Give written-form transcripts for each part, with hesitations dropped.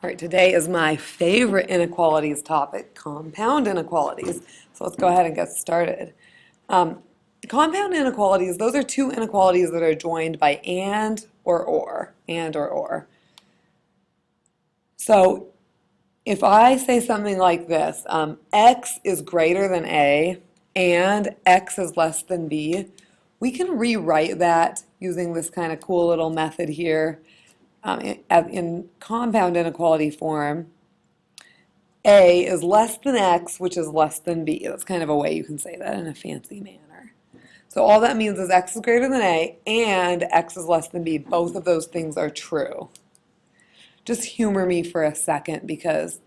All right, today is my favorite inequalities topic, compound inequalities. So let's go ahead and get started. Compound inequalities, those are two inequalities that are joined by and or, and or. So if I say something like this, x is greater than a and x is less than b, we can rewrite that using this kind of cool little method here. In compound inequality form, a is less than x, which is less than b. That's kind of a way you can say that in a fancy manner. So all that means is x is greater than a and x is less than b. Both of those things are true. Just humor me for a second because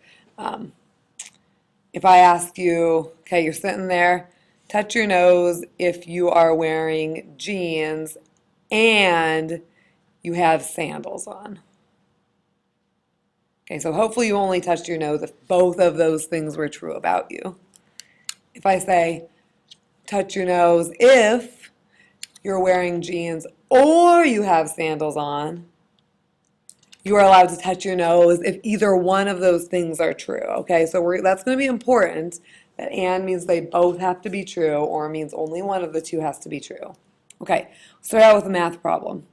if I ask you, okay, you're sitting there, touch your nose if you are wearing jeans and you have sandals on. Okay, so hopefully you only touched your nose if both of those things were true about you. If I say, touch your nose if you're wearing jeans or you have sandals on, you are allowed to touch your nose if either one of those things are true. Okay, so that's going to be important. That and means they both have to be true, or means only one of the two has to be true. Okay, start out with a math problem.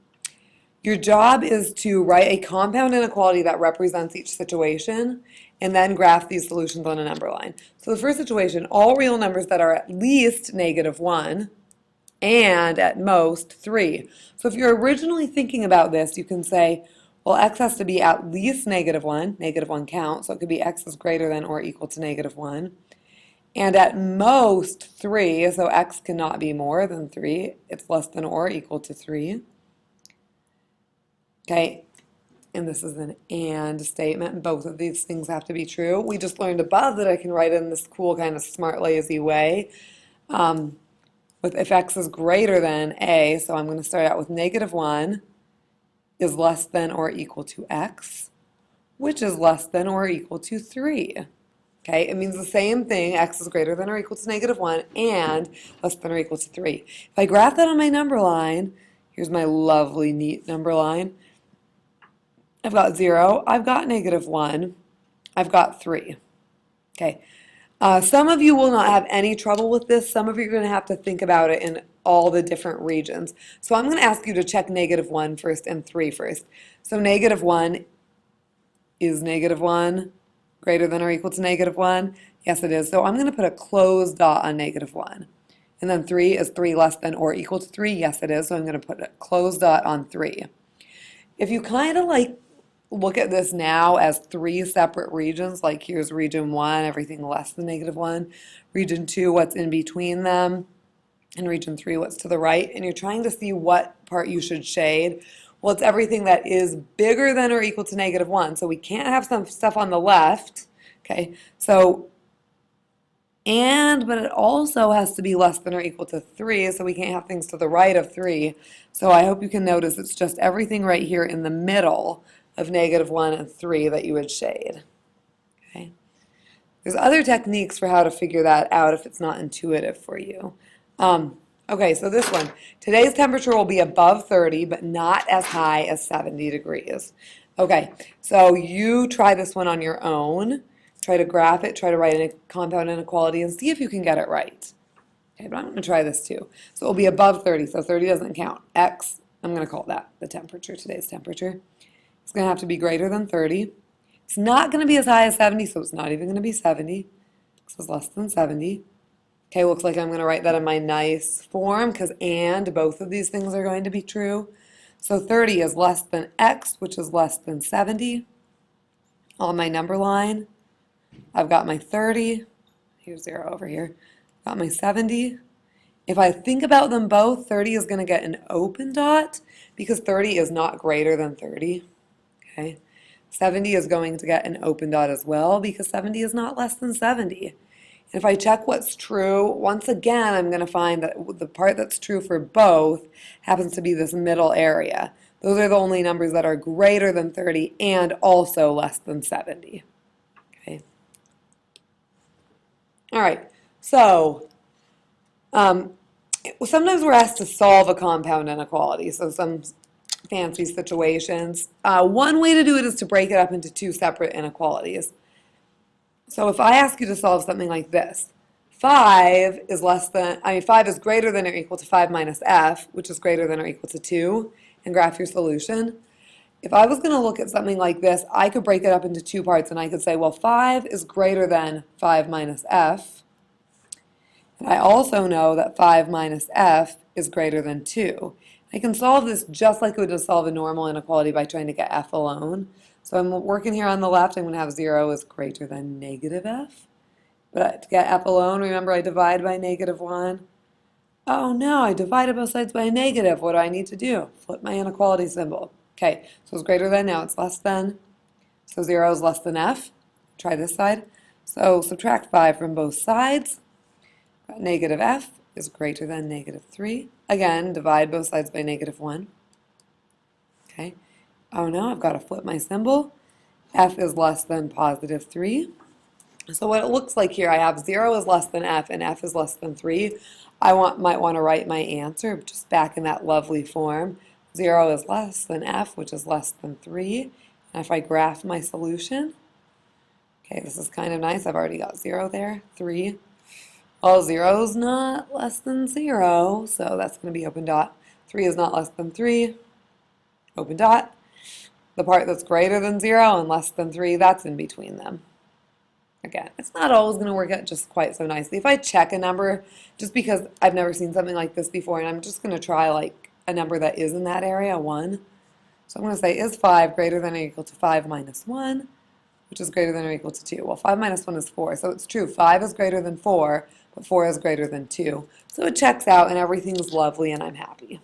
Your job is to write a compound inequality that represents each situation and then graph these solutions on a number line. So the first situation, all real numbers that are at least -1 and at most 3. So if you're originally thinking about this, you can say, well, x has to be at least -1, -1 count, so it could be x is greater than or equal to -1, and at most 3, so x cannot be more than 3, it's less than or equal to 3. Okay, and this is an and statement, and both of these things have to be true. We just learned above that I can write in this cool kind of smart, lazy way with if x is greater than a, so I'm going to start out with -1 is less than or equal to x, which is less than or equal to 3. Okay, it means the same thing, x is greater than or equal to -1 and less than or equal to 3. If I graph that on my number line, here's my lovely, neat number line. I've got 0, I've got -1, I've got 3. Okay, some of you will not have any trouble with this. Some of you are going to have to think about it in all the different regions. So I'm going to ask you to check -1 first and 3 first. So -1 is -1 greater than or equal to -1? Yes, it is. So I'm going to put a closed dot on -1. And then 3 is 3 less than or equal to 3? Yes, it is. So I'm going to put a closed dot on 3. If you kind of like look at this now as 3 separate regions, like here's region 1, everything less than -1, region 2, what's in between them, and region 3, what's to the right, and you're trying to see what part you should shade, well, it's everything that is bigger than or equal to -1. So we can't have some stuff on the left, okay? So, but it also has to be less than or equal to 3, so we can't have things to the right of 3. So I hope you can notice it's just everything right here in the middle of -1 and 3 that you would shade. Okay. There's other techniques for how to figure that out if it's not intuitive for you. Okay, so this one. Today's temperature will be above 30, but not as high as 70 degrees. Okay, so you try this one on your own. Try to graph it, try to write a compound inequality, and see if you can get it right. Okay, but I'm going to try this too. So it will be above 30, so 30 doesn't count. X, I'm going to call that the temperature, today's temperature. It's going to have to be greater than 30. It's not going to be as high as 70, so it's not even going to be 70. This is less than 70. Okay, looks like I'm going to write that in my nice form because and both of these things are going to be true. So 30 is less than x, which is less than 70. On my number line, I've got my 30. Here's 0 over here. Got my 70. If I think about them both, 30 is going to get an open dot because 30 is not greater than 30. Okay, 70 is going to get an open dot as well because 70 is not less than 70. And if I check what's true, once again, I'm going to find that the part that's true for both happens to be this middle area. Those are the only numbers that are greater than 30 and also less than 70. Okay. All right, so sometimes we're asked to solve a compound inequality. So fancy situations. One way to do it is to break it up into two separate inequalities. So if I ask you to solve something like this, 5 is greater than or equal to 5 minus f, which is greater than or equal to 2, and graph your solution. If I was going to look at something like this, I could break it up into two parts, and I could say, well, 5 is greater than 5 minus f, and I also know that 5 minus f is greater than 2. I can solve this just like we would solve a normal inequality by trying to get f alone. So I'm working here on the left, I'm going to have 0 is greater than negative f. But to get f alone, remember I divide by negative 1. Oh no, I divided both sides by a negative. What do I need to do? Flip my inequality symbol. Okay, so it's greater than, now it's less than. So 0 is less than f. Try this side. So subtract 5 from both sides. Negative f is greater than negative 3. Again, divide both sides by negative 1. Okay. Oh no, I've got to flip my symbol. F is less than positive 3. So what it looks like here, I have 0 is less than f and f is less than 3. I might want to write my answer just back in that lovely form. 0 is less than f, which is less than 3. And if I graph my solution, okay, this is kind of nice. I've already got 0 there, 3. Well, 0 is not less than 0, so that's going to be open dot. 3 is not less than 3, open dot. The part that's greater than 0 and less than 3, that's in between them. Again, it's not always going to work out just quite so nicely. If I check a number, just because I've never seen something like this before, and I'm just going to try like a number that is in that area, 1. So I'm going to say, is 5 greater than or equal to 5 minus 1, which is greater than or equal to 2? Well, 5 minus 1 is 4, so it's true. 5 is greater than 4, but 4 is greater than 2. So it checks out, and everything's lovely, and I'm happy.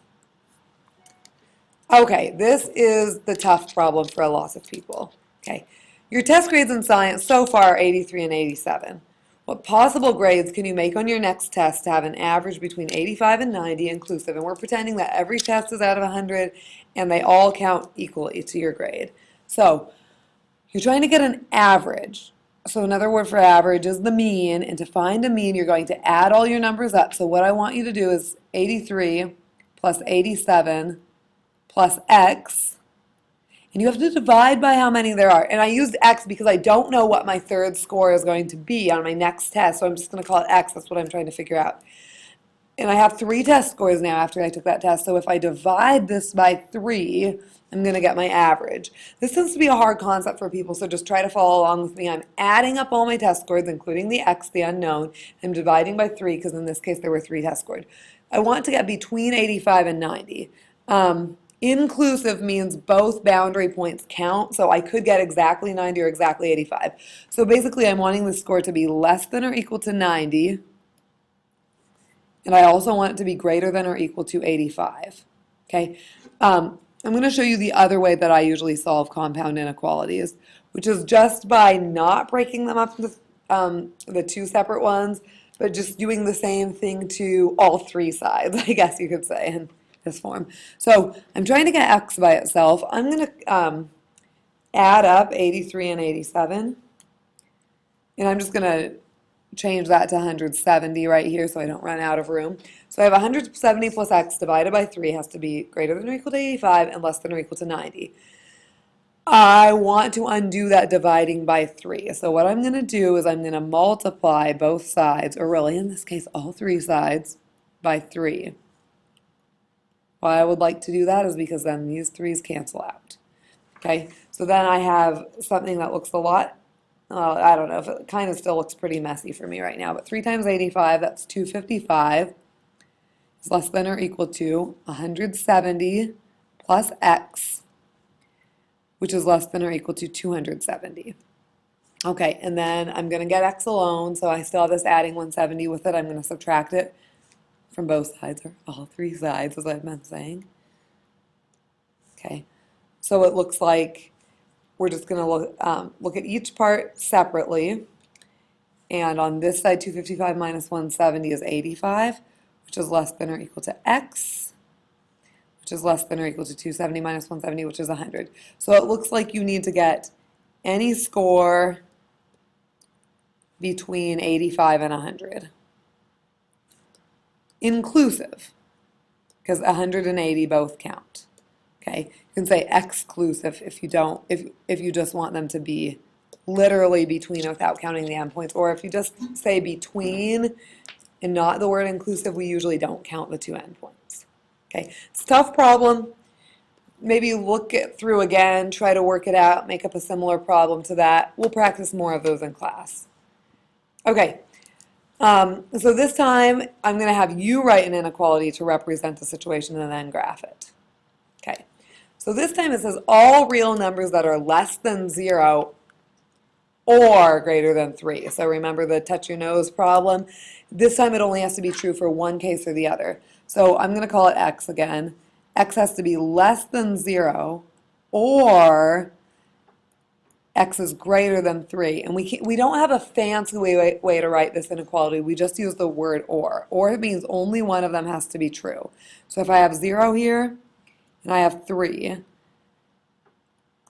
Okay, this is the tough problem for a lot of people. Okay, your test grades in science so far are 83 and 87. What possible grades can you make on your next test to have an average between 85 and 90 inclusive? And we're pretending that every test is out of 100 and they all count equally to your grade. So you're trying to get an average. So another word for average is the mean, and to find a mean, you're going to add all your numbers up. So what I want you to do is 83 plus 87 plus x, and you have to divide by how many there are. And I used x because I don't know what my third score is going to be on my next test, so I'm just going to call it x. That's what I'm trying to figure out. And I have 3 test scores now after I took that test, so if I divide this by 3, I'm going to get my average. This tends to be a hard concept for people, so just try to follow along with me. I'm adding up all my test scores, including the x, the unknown. I'm dividing by 3 because in this case there were 3 test scores. I want to get between 85 and 90. Inclusive means both boundary points count, so I could get exactly 90 or exactly 85. So basically I'm wanting the score to be less than or equal to 90, and I also want it to be greater than or equal to 85. Okay, I'm going to show you the other way that I usually solve compound inequalities, which is just by not breaking them up into the 2 separate ones, but just doing the same thing to all 3 sides, I guess you could say, in this form. So I'm trying to get x by itself. I'm going to add up 83 and 87, and I'm just going to change that to 170 right here so I don't run out of room. So I have 170 plus x divided by 3 has to be greater than or equal to 85 and less than or equal to 90. I want to undo that dividing by 3. So what I'm going to do is I'm going to multiply both sides, or really in this case all 3 sides, by 3. Why I would like to do that is because then these 3's cancel out. Okay, so then I have something that looks a lot, I don't know, if it kind of still looks pretty messy for me right now, but 3 times 85, that's 255, is less than or equal to 170 plus x, which is less than or equal to 270. Okay, and then I'm going to get x alone, so I still have this adding 170 with it. I'm going to subtract it from both sides, or all 3 sides, as I've been saying. Okay, so it looks like we're just going to look at each part separately. And on this side, 255 minus 170 is 85, which is less than or equal to x, which is less than or equal to 270 minus 170, which is 100. So it looks like you need to get any score between 85 and 100. Inclusive, because 180 both count. Okay, you can say exclusive if you don't, if you just want them to be literally between without counting the endpoints, or if you just say between and not the word inclusive, we usually don't count the two endpoints. Okay, it's a tough problem. Maybe look it through again, try to work it out, make up a similar problem to that. We'll practice more of those in class. Okay, so this time I'm going to have you write an inequality to represent the situation and then graph it. Okay, so this time it says all real numbers that are less than 0 or greater than 3. So remember the touch your nose problem? This time it only has to be true for one case or the other. So I'm going to call it x again. X has to be less than 0 or x is greater than 3. And we don't have a fancy way to write this inequality. We just use the word or. Or it means only one of them has to be true. So if I have 0 here and I have 3,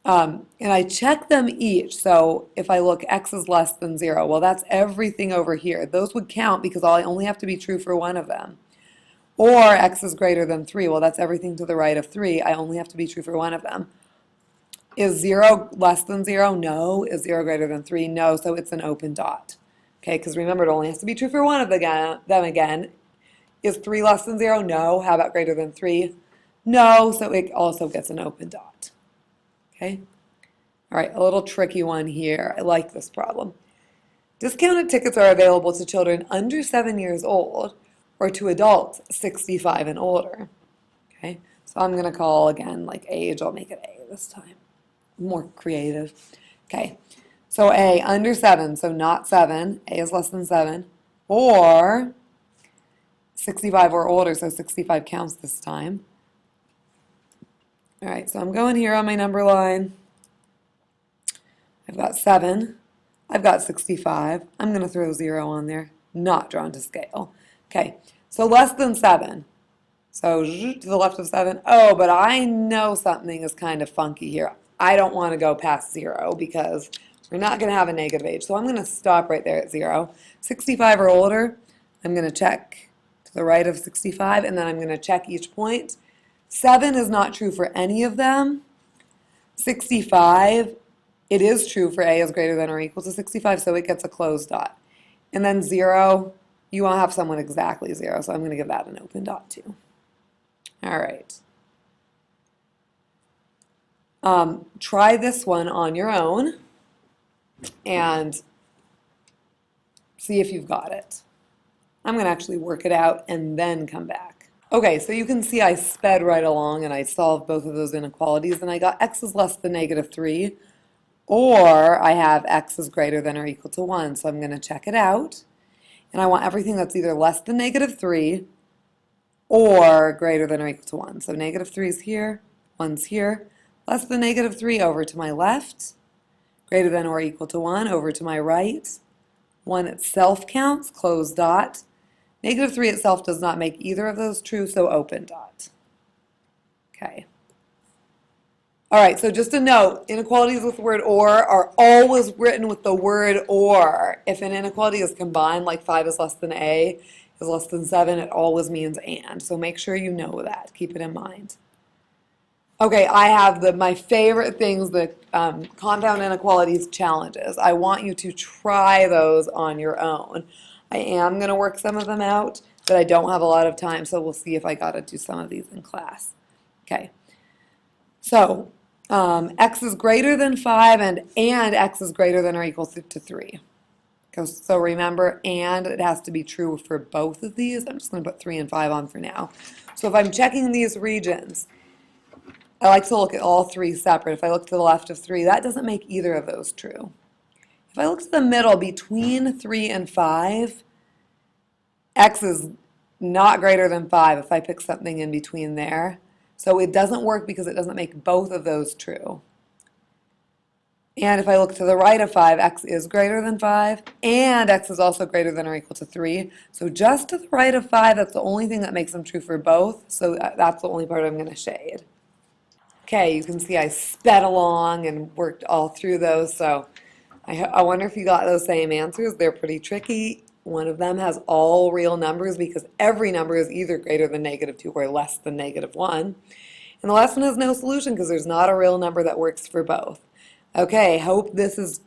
and I check them each, so if I look x is less than 0, well that's everything over here. Those would count because I only have to be true for one of them. Or x is greater than 3, well that's everything to the right of 3. I only have to be true for one of them. Is 0 less than 0? No. Is 0 greater than 3? No, so it's an open dot. Okay, because remember it only has to be true for one of them again. Is 3 less than 0? No. How about greater than 3? No, so it also gets an open dot. Okay? All right, a little tricky one here. I like this problem. Discounted tickets are available to children under 7 years old or to adults 65 and older. Okay, so I'm going to call again like age. I'll make it A this time. More creative. Okay, so A, under 7, so not 7. A is less than 7. Or 65 or older, so 65 counts this time. All right, so I'm going here on my number line. I've got 7. I've got 65. I'm going to throw 0 on there. Not drawn to scale. Okay, so less than 7. So to the left of 7. Oh, but I know something is kind of funky here. I don't want to go past 0 because we're not going to have a negative age. So I'm going to stop right there at 0. 65 or older, I'm going to check to the right of 65, and then I'm going to check each point. 7 is not true for any of them. 65, it is true for A is greater than or equal to 65, so it gets a closed dot. And then 0, you want to have someone exactly 0, so I'm going to give that an open dot too. All right. Try this one on your own and see if you've got it. I'm going to actually work it out and then come back. Okay, so you can see I sped right along and I solved both of those inequalities, and I got x is less than negative 3, or I have x is greater than or equal to 1. So I'm going to check it out, and I want everything that's either less than negative 3 or greater than or equal to 1. So negative 3 is here, 1's here, less than negative 3 over to my left, greater than or equal to 1 over to my right. 1 itself counts, closed dot. Negative 3 itself does not make either of those true, so open dot. Okay. All right, so just a note, inequalities with the word or are always written with the word or. If an inequality is combined, like 5 is less than A is less than 7, it always means and. So make sure you know that. Keep it in mind. Okay, I have my favorite things, the compound inequalities challenges. I want you to try those on your own. I am going to work some of them out, but I don't have a lot of time, so we'll see if I got to do some of these in class. Okay, so x is greater than 5 and x is greater than or equal to 3. So remember, and it has to be true for both of these. I'm just going to put 3 and 5 on for now. So if I'm checking these regions, I like to look at all 3 separate. If I look to the left of 3, that doesn't make either of those true. If I look to the middle between 3 and 5, x is not greater than 5 if I pick something in between there. So it doesn't work because it doesn't make both of those true. And if I look to the right of 5, x is greater than 5, and x is also greater than or equal to 3. So just to the right of 5, that's the only thing that makes them true for both. So that's the only part I'm going to shade. Okay, you can see I sped along and worked all through those. So I wonder if you got those same answers. They're pretty tricky. One of them has all real numbers because every number is either greater than negative 2 or less than negative 1. And the last one has no solution because there's not a real number that works for both. Okay, hope this is